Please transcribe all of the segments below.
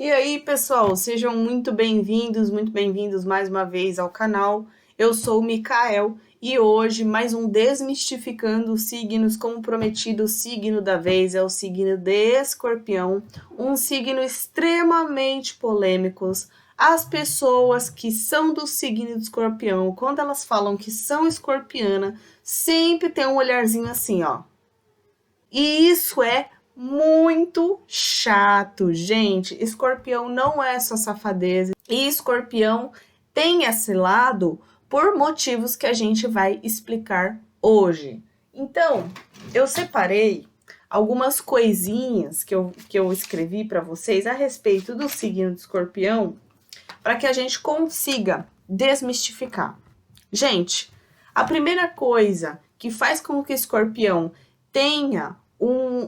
E aí, pessoal, sejam muito bem-vindos mais uma vez ao canal. Eu sou o Mikael e hoje mais um Desmistificando os Signos, como prometido, o signo da vez é o signo de Escorpião, um signo extremamente polêmico. As pessoas que são do signo de Escorpião, quando elas falam que são escorpiana, sempre tem um olharzinho assim, ó. E isso é muito chato, gente. Escorpião não é só safadeza. E escorpião tem esse lado por motivos que a gente vai explicar hoje. Então, eu separei algumas coisinhas que eu escrevi para vocês a respeito do signo de escorpião para que a gente consiga desmistificar. Gente, a primeira coisa que faz com que o escorpião tenha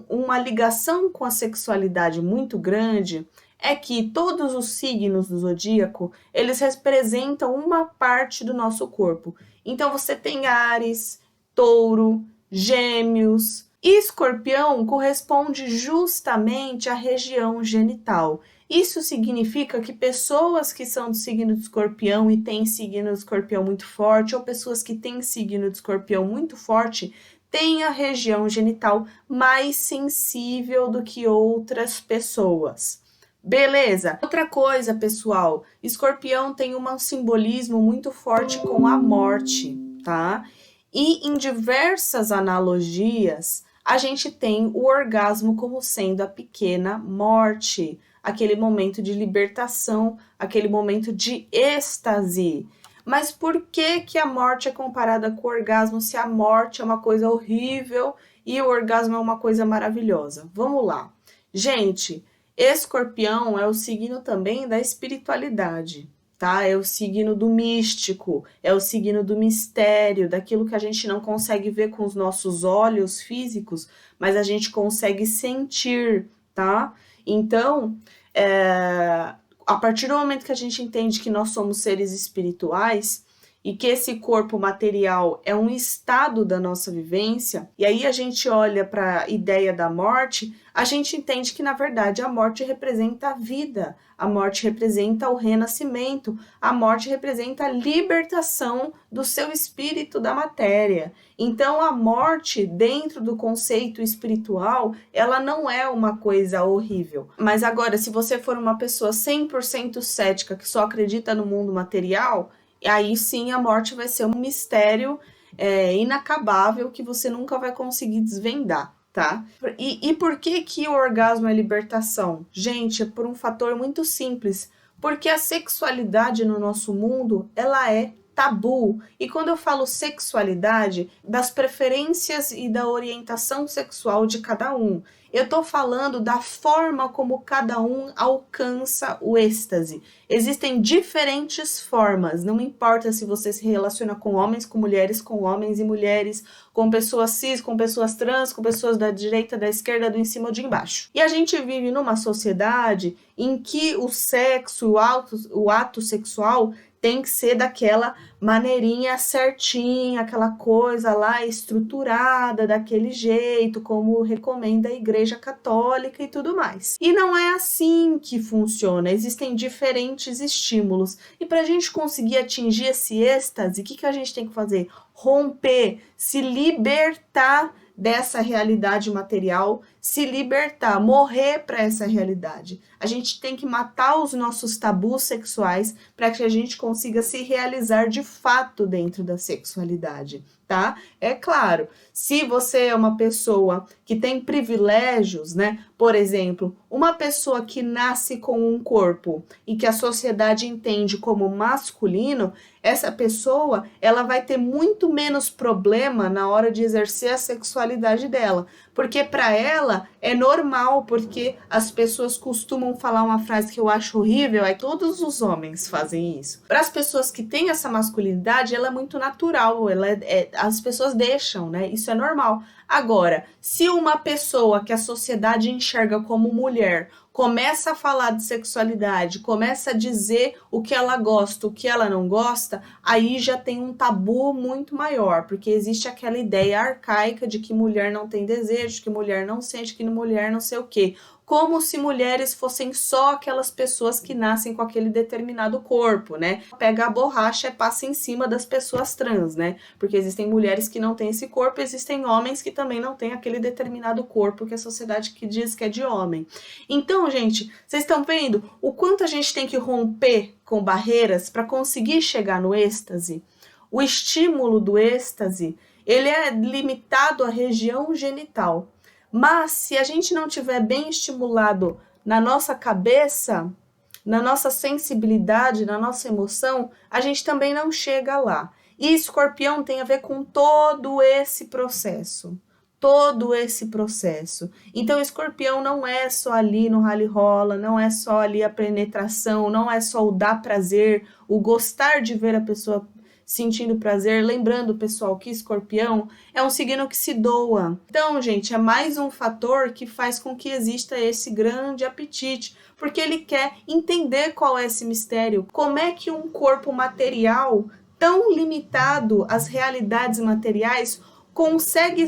uma ligação com a sexualidade muito grande é que todos os signos do zodíaco, eles representam uma parte do nosso corpo. Então você tem Áries, Touro, Gêmeos, e Escorpião corresponde justamente à região genital. Isso significa que pessoas que são do signo de Escorpião e têm signo de Escorpião muito forte, ou pessoas que têm signo de Escorpião muito forte, têm a região genital mais sensível do que outras pessoas. Beleza? Outra coisa, pessoal, Escorpião tem um simbolismo muito forte com a morte, tá? E em diversas analogias, a gente tem o orgasmo como sendo a pequena morte, aquele momento de libertação, aquele momento de êxtase. Mas por que a morte é comparada com o orgasmo se a morte é uma coisa horrível e o orgasmo é uma coisa maravilhosa? Vamos lá. Gente, Escorpião é o signo também da espiritualidade, tá? É o signo do místico, é o signo do mistério, daquilo que a gente não consegue ver com os nossos olhos físicos, mas a gente consegue sentir, tá? Então, a partir do momento que a gente entende que nós somos seres espirituais e que esse corpo material é um estado da nossa vivência, e aí a gente olha para a ideia da morte, a gente entende que, na verdade, a morte representa a vida, a morte representa o renascimento, a morte representa a libertação do seu espírito da matéria. Então, a morte, dentro do conceito espiritual, ela não é uma coisa horrível. Mas agora, se você for uma pessoa 100% cética, que só acredita no mundo material, aí sim a morte vai ser um mistério inacabável que você nunca vai conseguir desvendar, tá? E por que o orgasmo é libertação? Gente, é por um fator muito simples, porque a sexualidade no nosso mundo, ela é tabu. E quando eu falo sexualidade, das preferências e da orientação sexual de cada um. Eu tô falando da forma como cada um alcança o êxtase. Existem diferentes formas, não importa se você se relaciona com homens e mulheres, com pessoas cis, com pessoas trans, com pessoas da direita, da esquerda, do em cima ou de embaixo. E a gente vive numa sociedade em que o sexo, o ato sexual tem que ser daquela maneirinha certinha, aquela coisa lá estruturada, daquele jeito, como recomenda a Igreja Católica e tudo mais. E não é assim que funciona, existem diferentes estímulos. E para a gente conseguir atingir esse êxtase, o que a gente tem que fazer? Romper, se libertar dessa realidade material, se libertar, morrer para essa realidade. A gente tem que matar os nossos tabus sexuais para que a gente consiga se realizar de fato dentro da sexualidade, tá? É claro, se você é uma pessoa que tem privilégios, né? Por exemplo, uma pessoa que nasce com um corpo e que a sociedade entende como masculino, essa pessoa, ela vai ter muito menos problema na hora de exercer a sexualidade dela, porque para ela é normal, porque as pessoas costumam falar uma frase que eu acho horrível, é que todos os homens fazem isso. Para as pessoas que têm essa masculinidade, ela é muito natural, as pessoas deixam, né? Isso é normal. Agora, se uma pessoa que a sociedade enxerga como mulher começa a falar de sexualidade, começa a dizer o que ela gosta, o que ela não gosta, aí já tem um tabu muito maior, porque existe aquela ideia arcaica de que mulher não tem desejo, que mulher não sente, que mulher não sei o quê. como se mulheres fossem só aquelas pessoas que nascem com aquele determinado corpo, né? Pega a borracha e passa em cima das pessoas trans, né? Porque existem mulheres que não têm esse corpo, existem homens que também não têm aquele determinado corpo que a sociedade que diz que é de homem. Então, gente, vocês estão vendo o quanto a gente tem que romper com barreiras para conseguir chegar no êxtase? O estímulo do êxtase, ele é limitado à região genital. Mas se a gente não tiver bem estimulado na nossa cabeça, na nossa sensibilidade, na nossa emoção, a gente também não chega lá. E Escorpião tem a ver com todo esse processo. Todo esse processo. Então, Escorpião não é só ali no rally-rola, não é só ali a penetração, não é só o dar prazer, o gostar de ver a pessoa sentindo prazer. Lembrando, pessoal, que Escorpião é um signo que se doa. Então, gente, é mais um fator que faz com que exista esse grande apetite, porque ele quer entender qual é esse mistério, como é que um corpo material tão limitado às realidades materiais consegue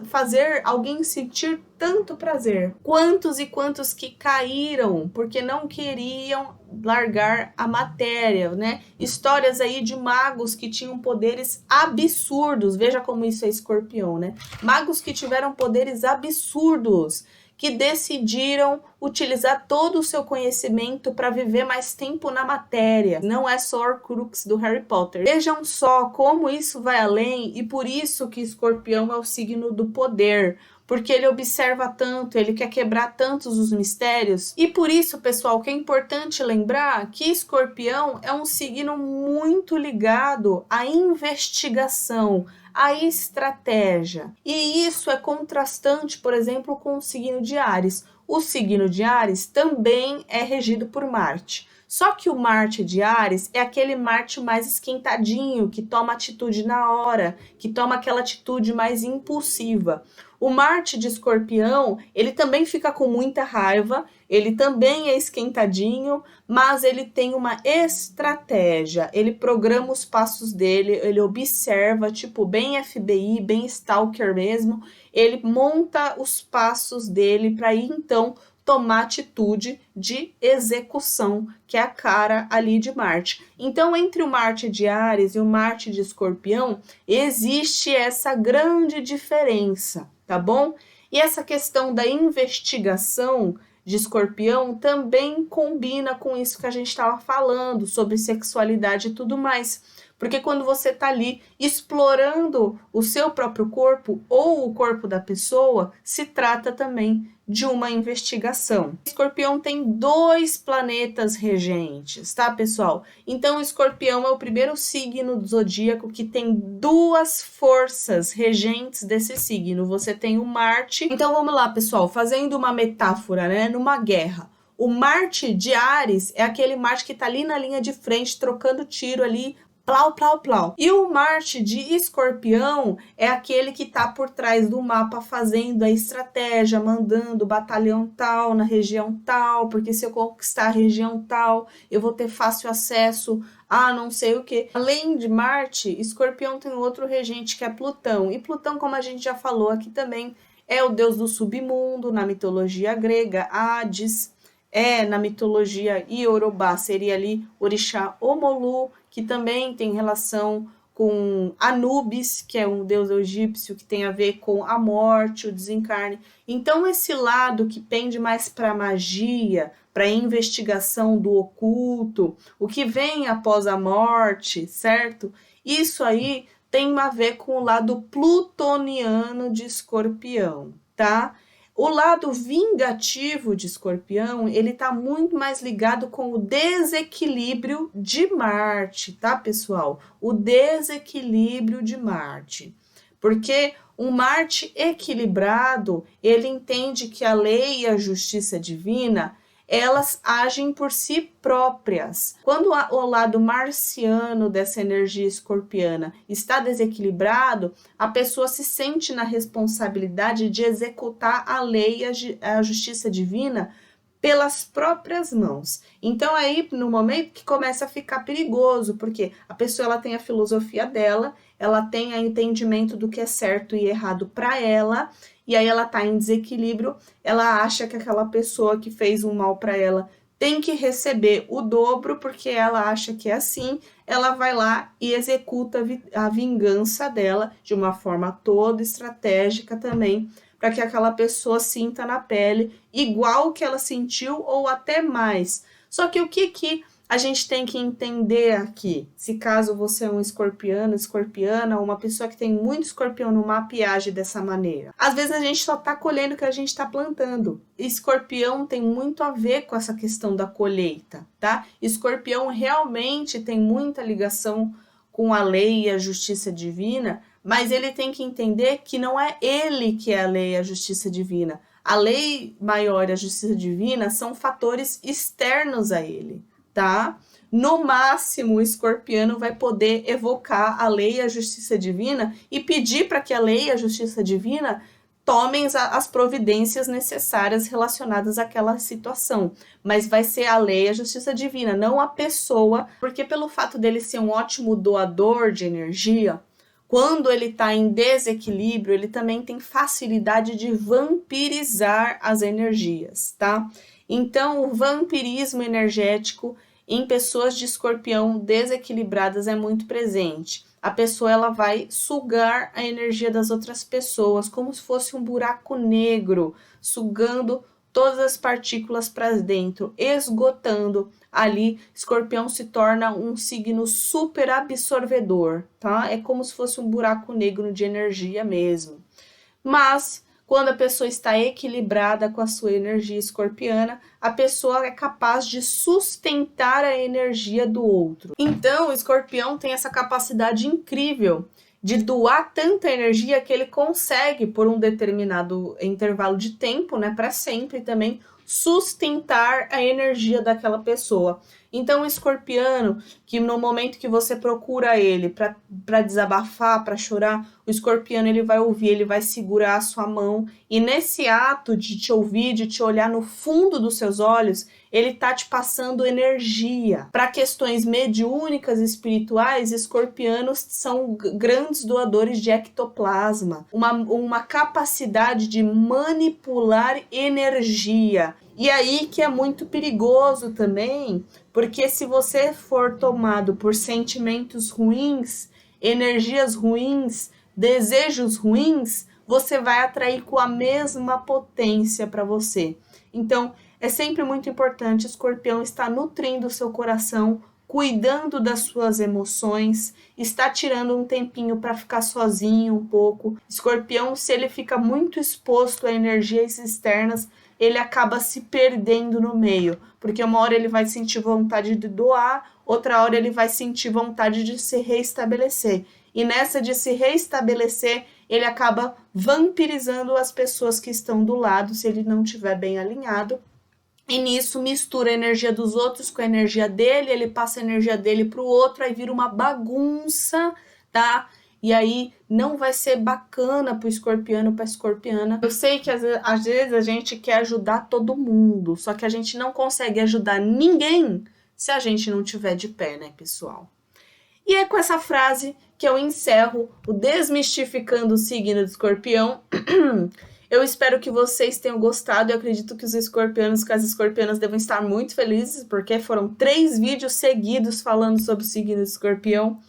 fazer alguém sentir tanto prazer. Quantos e quantos que caíram porque não queriam largar a matéria, né? Histórias aí de magos que tinham poderes absurdos. Veja como isso é Escorpião, né? Magos que tiveram poderes absurdos, que decidiram utilizar todo o seu conhecimento para viver mais tempo na matéria. Não é só Horcrux do Harry Potter. Vejam só como isso vai além, e por isso que Escorpião é o signo do poder, porque ele observa tanto, ele quer quebrar tantos os mistérios. E por isso, pessoal, que é importante lembrar que Escorpião é um signo muito ligado à investigação, a estratégia. E isso é contrastante, por exemplo, com o signo de Áries. O signo de Áries também é regido por Marte. Só que o Marte de Áries é aquele Marte mais esquentadinho, que toma atitude na hora, que toma aquela atitude mais impulsiva. O Marte de Escorpião, ele também fica com muita raiva, ele também é esquentadinho, mas ele tem uma estratégia, ele programa os passos dele, ele observa, tipo, bem FBI, bem stalker mesmo, ele monta os passos dele para ir, então, tomar atitude de execução, que é a cara ali de Marte. Então, entre o Marte de Áries e o Marte de Escorpião, existe essa grande diferença, tá bom? E essa questão da investigação de Escorpião também combina com isso que a gente estava falando, sobre sexualidade e tudo mais. Porque quando você está ali explorando o seu próprio corpo ou o corpo da pessoa, se trata também de uma investigação. Escorpião tem 2 planetas regentes, tá, pessoal? Então, Escorpião é o primeiro signo do zodíaco que tem 2 forças regentes desse signo. Você tem o Marte. Então, vamos lá, pessoal, fazendo uma metáfora, né, numa guerra. O Marte de Áries é aquele Marte que tá ali na linha de frente, trocando tiro ali, plau, plau, plau. E o Marte de Escorpião é aquele que tá por trás do mapa fazendo a estratégia, mandando o batalhão tal na região tal, porque se eu conquistar a região tal, eu vou ter fácil acesso a não sei o que. Além de Marte, Escorpião tem outro regente que é Plutão. E Plutão, como a gente já falou aqui também, é o deus do submundo na mitologia grega, Hades. Na mitologia iorubá seria ali orixá Omolu, que também tem relação com Anubis, que é um deus egípcio que tem a ver com a morte, o desencarne. Então, esse lado que pende mais para a magia, para a investigação do oculto, o que vem após a morte, certo? Isso aí tem a ver com o lado plutoniano de Escorpião, tá? O lado vingativo de Escorpião, ele tá muito mais ligado com o desequilíbrio de Marte, tá, pessoal? O desequilíbrio de Marte. Porque um Marte equilibrado, ele entende que a lei e a justiça divina, elas agem por si próprias. Quando o lado marciano dessa energia escorpiana está desequilibrado, a pessoa se sente na responsabilidade de executar a lei e a justiça divina pelas próprias mãos. Então aí, no momento que começa a ficar perigoso, porque a pessoa ela tem a filosofia dela, ela tem entendimento do que é certo e errado para ela, e aí ela tá em desequilíbrio, ela acha que aquela pessoa que fez um mal para ela tem que receber o dobro, porque ela acha que é assim, ela vai lá e executa a vingança dela de uma forma toda estratégica também, para que aquela pessoa sinta na pele igual que ela sentiu ou até mais. Só que o que a gente tem que entender aqui, se caso você é um escorpiano, escorpiana, uma pessoa que tem muito escorpião no mapa e age dessa maneira. Às vezes a gente só tá colhendo o que a gente tá plantando. Escorpião tem muito a ver com essa questão da colheita, tá? Escorpião realmente tem muita ligação com a lei e a justiça divina, mas ele tem que entender que não é ele que é a lei e a justiça divina. A lei maior e a justiça divina são fatores externos a ele, tá? No máximo, o escorpiano vai poder evocar a lei e a justiça divina e pedir para que a lei e a justiça divina tomem as providências necessárias relacionadas àquela situação. Mas vai ser a lei e a justiça divina, não a pessoa, porque pelo fato dele ser um ótimo doador de energia, quando ele está em desequilíbrio, ele também tem facilidade de vampirizar as energias, tá? Então, o vampirismo energético em pessoas de escorpião desequilibradas é muito presente. A pessoa ela vai sugar a energia das outras pessoas, como se fosse um buraco negro, sugando todas as partículas para dentro, esgotando. Ali, escorpião se torna um signo super absorvedor, tá? É como se fosse um buraco negro de energia mesmo. Mas quando a pessoa está equilibrada com a sua energia escorpiana, a pessoa é capaz de sustentar a energia do outro. Então, o escorpião tem essa capacidade incrível de doar tanta energia que ele consegue, por um determinado intervalo de tempo, né, para sempre também, sustentar a energia daquela pessoa. Então, o escorpiano, que no momento que você procura ele para desabafar, para chorar, o escorpiano ele vai ouvir, ele vai segurar a sua mão, e nesse ato de te ouvir, de te olhar no fundo dos seus olhos, ele tá te passando energia. Para questões mediúnicas e espirituais, escorpianos são grandes doadores de ectoplasma, uma capacidade de manipular energia. E aí que é muito perigoso também, porque se você for tomado por sentimentos ruins, energias ruins, desejos ruins, você vai atrair com a mesma potência para você. Então, é sempre muito importante, escorpião, estar nutrindo o seu coração, cuidando das suas emoções, está tirando um tempinho para ficar sozinho um pouco. Escorpião, se ele fica muito exposto a energias externas, ele acaba se perdendo no meio, porque uma hora ele vai sentir vontade de doar, outra hora ele vai sentir vontade de se reestabelecer. E nessa de se reestabelecer, ele acaba vampirizando as pessoas que estão do lado, se ele não estiver bem alinhado. E nisso mistura a energia dos outros com a energia dele, ele passa a energia dele para o outro, aí vira uma bagunça, tá? E aí não vai ser bacana pro escorpiano, pra escorpiana. Eu sei que às vezes a gente quer ajudar todo mundo, só que a gente não consegue ajudar ninguém se a gente não tiver de pé, né, pessoal? E é com essa frase que eu encerro o Desmistificando o Signo de Escorpião. Eu espero que vocês tenham gostado. Eu acredito que os escorpianos e as escorpianas devem estar muito felizes, porque foram 3 vídeos seguidos falando sobre o signo de escorpião.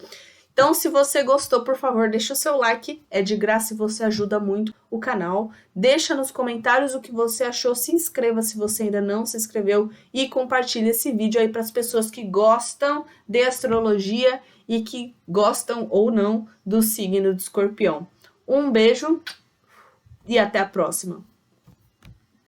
Então, se você gostou, por favor, deixa o seu like, é de graça e você ajuda muito o canal. Deixa nos comentários o que você achou, se inscreva se você ainda não se inscreveu e compartilhe esse vídeo aí para as pessoas que gostam de astrologia e que gostam ou não do signo de escorpião. Um beijo e até a próxima!